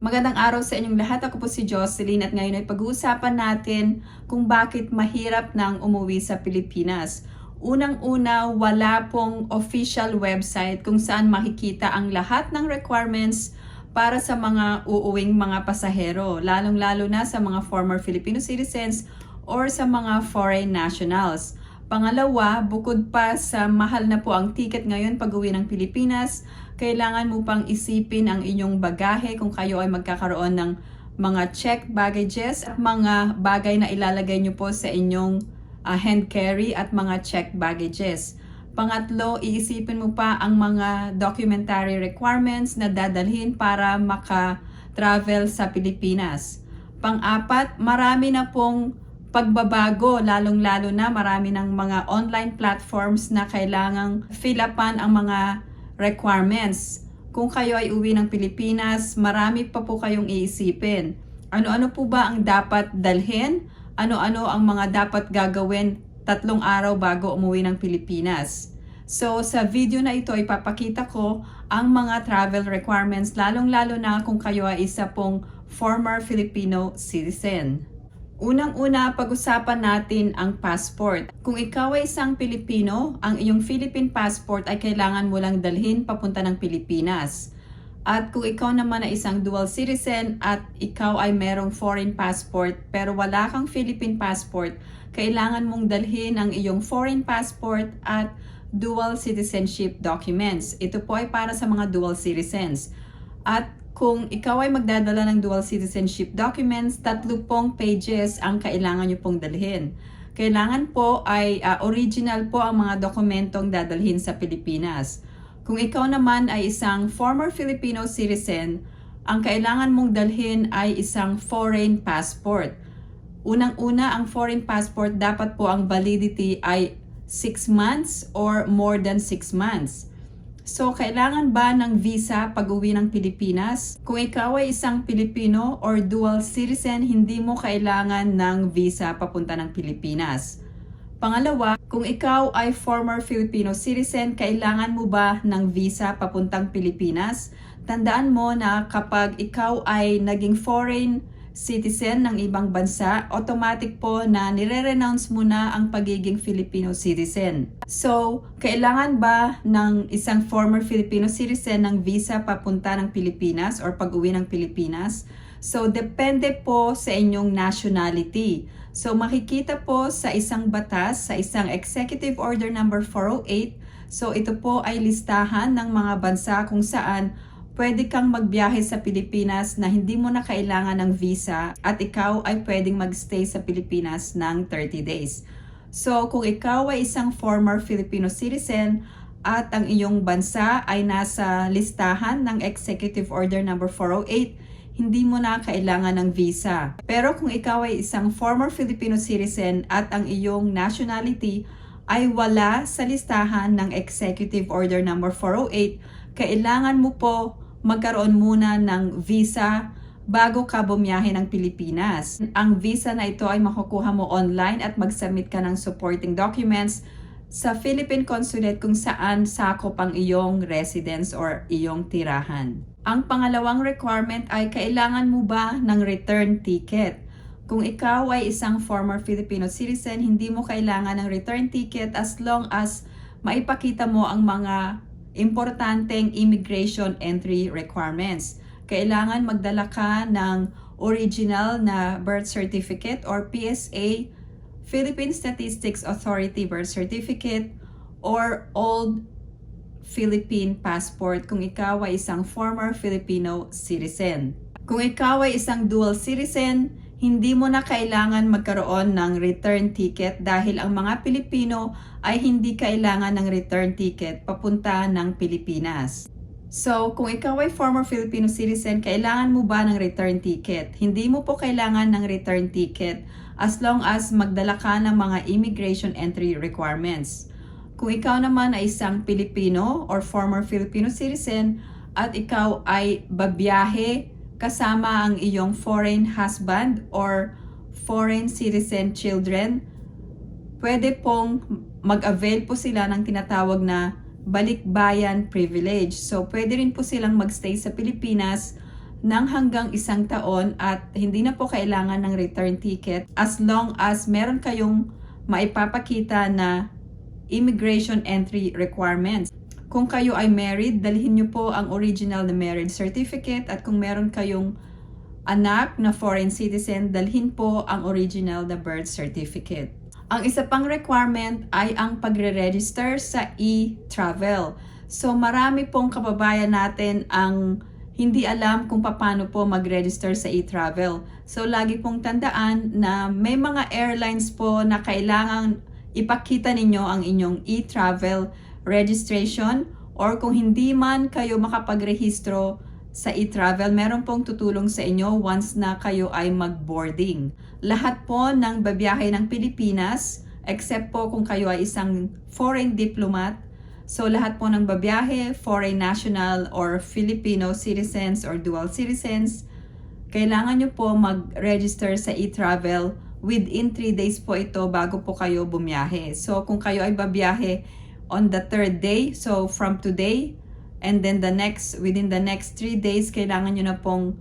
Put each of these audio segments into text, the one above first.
Magandang araw sa inyong lahat. Ako po si Jocelyn at ngayon ay pag-uusapan natin kung bakit mahirap nang umuwi sa Pilipinas. Unang-una, wala pong official website kung saan makikita ang lahat ng requirements para sa mga uuwing mga pasahero, lalong-lalo na sa mga former Filipino citizens or sa mga foreign nationals. Pangalawa, bukod pa sa mahal na po ang ticket ngayon pag-uwi ng Pilipinas, kailangan mo pang isipin ang inyong bagahe kung kayo ay magkakaroon ng mga checked baggages at mga bagay na ilalagay nyo po sa inyong hand carry at mga checked baggages. Pangatlo, iisipin mo pa ang mga documentary requirements na dadalhin para maka-travel sa Pilipinas. Pang-apat, marami na pong pagbabago, lalong-lalo na marami ng mga online platforms na kailangang fill upan ang mga requirements. Kung kayo ay uwi ng Pilipinas, marami pa po kayong iisipin. Ano-ano po ba ang dapat dalhin? Ano-ano ang mga dapat gagawin 3 araw bago umuwi ng Pilipinas? So, sa video na ito, ipapakita ko ang mga travel requirements, lalong-lalo na kung kayo ay isa pong former Filipino citizen. Unang-una, pag-usapan natin ang passport. Kung ikaw ay isang Pilipino, ang iyong Philippine passport ay kailangan mo lang dalhin papunta ng Pilipinas. At kung ikaw naman ay isang dual citizen at ikaw ay merong foreign passport pero wala kang Philippine passport, kailangan mong dalhin ang iyong foreign passport at dual citizenship documents. Ito po ay para sa mga dual citizens. At kung ikaw ay magdadala ng dual citizenship documents, 30 pages ang kailangan nyo pong dalhin. Kailangan po ay original po ang mga dokumentong dadalhin sa Pilipinas. Kung ikaw naman ay isang former Filipino citizen, ang kailangan mong dalhin ay isang foreign passport. Unang-una, ang foreign passport dapat po ang validity ay 6 months or more than 6 months. So, kailangan ba ng visa pag-uwi ng Pilipinas? Kung ikaw ay isang Pilipino or dual citizen, hindi mo kailangan ng visa papunta ng Pilipinas. Pangalawa, kung ikaw ay former Filipino citizen, kailangan mo ba ng visa papuntang Pilipinas? Tandaan mo na kapag ikaw ay naging foreign citizen ng ibang bansa, automatic po na nire-renounce mo na ang pagiging Filipino citizen. So, kailangan ba ng isang former Filipino citizen ng visa papunta ng Pilipinas or pag-uwi ng Pilipinas? So, depende po sa inyong nationality. So, makikita po sa isang batas, sa isang Executive Order number 408. So, ito po ay listahan ng mga bansa kung saan pwede kang magbiyahe sa Pilipinas na hindi mo na kailangan ng visa at ikaw ay pwedeng magstay sa Pilipinas ng 30 days. So, kung ikaw ay isang former Filipino citizen at ang iyong bansa ay nasa listahan ng Executive Order number 408, hindi mo na kailangan ng visa. Pero kung ikaw ay isang former Filipino citizen at ang iyong nationality ay wala sa listahan ng Executive Order number 408, kailangan mo po magkaroon muna ng visa bago ka bumiyahe ng Pilipinas. Ang visa na ito ay makukuha mo online at mag-submit ka ng supporting documents sa Philippine Consulate kung saan sakop ang iyong residence or iyong tirahan. Ang pangalawang requirement ay kailangan mo ba ng return ticket. Kung ikaw ay isang former Filipino citizen, hindi mo kailangan ng return ticket as long as maipakita mo ang mga importanteng immigration entry requirements. Kailangan magdala ka ng original na birth certificate or PSA, Philippine Statistics Authority birth certificate, or old Philippine passport kung ikaw ay isang former Filipino citizen. Kung ikaw ay isang dual citizen, hindi mo na kailangan magkaroon ng return ticket dahil ang mga Pilipino ay hindi kailangan ng return ticket papunta ng Pilipinas. So, kung ikaw ay former Filipino citizen, kailangan mo ba ng return ticket? Hindi mo po kailangan ng return ticket as long as magdala ka ng mga immigration entry requirements. Kung ikaw naman ay isang Pilipino or former Filipino citizen at ikaw ay babiyahe kasama ang iyong foreign husband or foreign citizen children, pwede pong mag-avail po sila ng tinatawag na balikbayan privilege. So, pwede rin po silang magstay sa Pilipinas ng hanggang 1 taon at hindi na po kailangan ng return ticket as long as meron kayong maipapakita na immigration entry requirements. Kung kayo ay married, dalhin nyo po ang original na marriage certificate at kung meron kayong anak na foreign citizen, dalhin po ang original na birth certificate. Ang isa pang requirement ay ang pagre-register sa e-travel. So marami pong kababayan natin ang hindi alam kung paano po mag-register sa e-travel. So lagi pong tandaan na may mga airlines po na kailangan ipakita ninyo ang inyong e-travel registration, or kung hindi man kayo makapagrehistro sa e-travel, meron pong tutulong sa inyo once na kayo ay mag-boarding. Lahat po ng babiyahe ng Pilipinas, except po kung kayo ay isang foreign diplomat, so lahat po ng babiyahe, foreign national or Filipino citizens or dual citizens, kailangan nyo po mag-register sa e-travel within 3 days po ito bago po kayo bumiyahe. So kung kayo ay babiyahe on the 3rd day, so from today, and then within the next 3 days, kailangan nyo na pong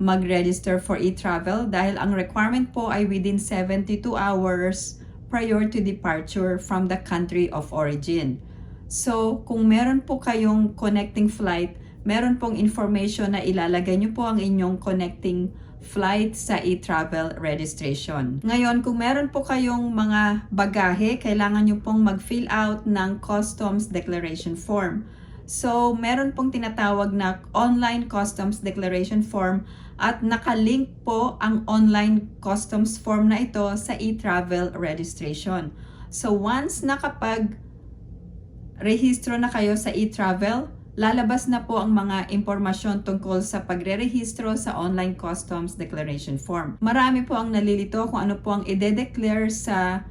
mag-register for e-travel dahil ang requirement po ay within 72 hours prior to departure from the country of origin. So, kung meron po kayong connecting flight, meron pong information na ilalagay nyo po ang inyong connecting flight sa e-travel registration. Ngayon, kung meron po kayong mga bagahe, kailangan nyo pong mag-fill out ng customs declaration form. So, meron pong tinatawag na online customs declaration form at nakalink po ang online customs form na ito sa e-travel registration. So, once nakapag-rehistro na kayo sa e-travel, lalabas na po ang mga impormasyon tungkol sa pagre-rehistro sa online customs declaration form. Marami po ang nalilito kung ano po ang ide-declare sa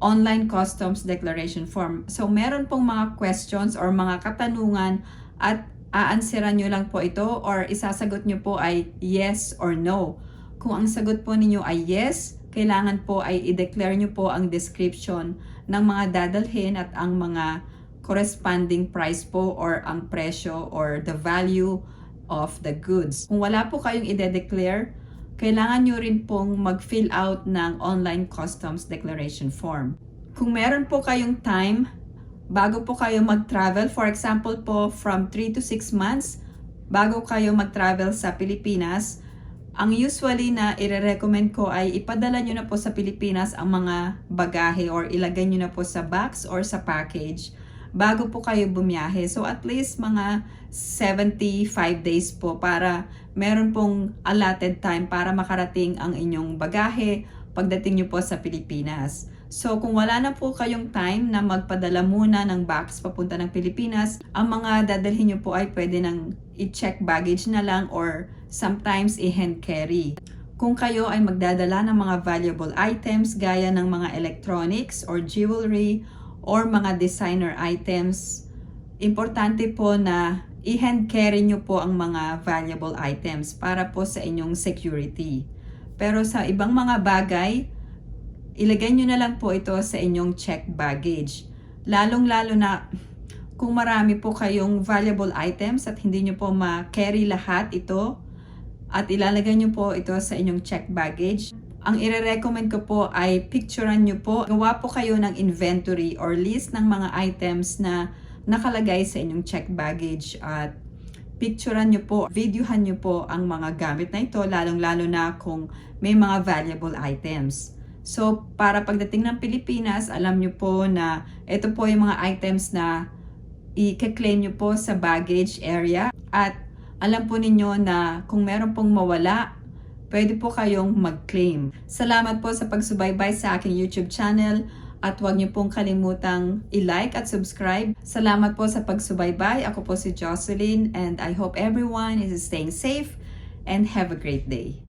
online customs declaration form. So, meron pong mga questions or mga katanungan at aansweran nyo lang po ito or isasagot nyo po ay yes or no. Kung ang sagot po ninyo ay yes, kailangan po ay i-declare nyo po ang description ng mga dadalhin at ang mga corresponding price po or ang presyo or the value of the goods. Kung wala po kayong ide-declare, kailangan nyo rin pong mag-fill out ng online customs declaration form. Kung meron po kayong time, bago po kayo mag-travel, for example po from 3 to 6 months, bago kayo mag-travel sa Pilipinas, ang usually na i-recommend ko ay ipadala nyo na po sa Pilipinas ang mga bagahe or ilagay nyo na po sa box or sa package bago po kayo bumiyahe. So at least mga 75 days po para meron pong allotted time para makarating ang inyong bagahe pagdating nyo po sa Pilipinas. So kung wala na po kayong time na magpadala muna ng box papunta ng Pilipinas, ang mga dadalhin nyo po ay pwede nang i-check baggage na lang or sometimes i-hand carry. Kung kayo ay magdadala ng mga valuable items gaya ng mga electronics or jewelry or mga designer items, importante po na i-hand carry nyo po ang mga valuable items para po sa inyong security. Pero sa ibang mga bagay, ilagay nyo na lang po ito sa inyong checked baggage. Lalong-lalo na kung marami po kayong valuable items at hindi nyo po ma-carry lahat ito at ilalagay nyo po ito sa inyong checked baggage, ang i-recommend ko po ay picturean nyo po. Gawa po kayo ng inventory or list ng mga items na nakalagay sa inyong checked baggage at picturean nyo po, videohan nyo po ang mga gamit na ito, lalong-lalo na kung may mga valuable items. So, para pagdating ng Pilipinas, alam nyo po na ito po yung mga items na i-claim nyo po sa baggage area at alam po ninyo na kung meron pong mawala, pwede po kayong mag-claim. Salamat po sa pagsubaybay sa aking YouTube channel at huwag niyo pong kalimutang i-like at subscribe. Salamat po sa pagsubaybay. Ako po si Jocelyn and I hope everyone is staying safe and have a great day.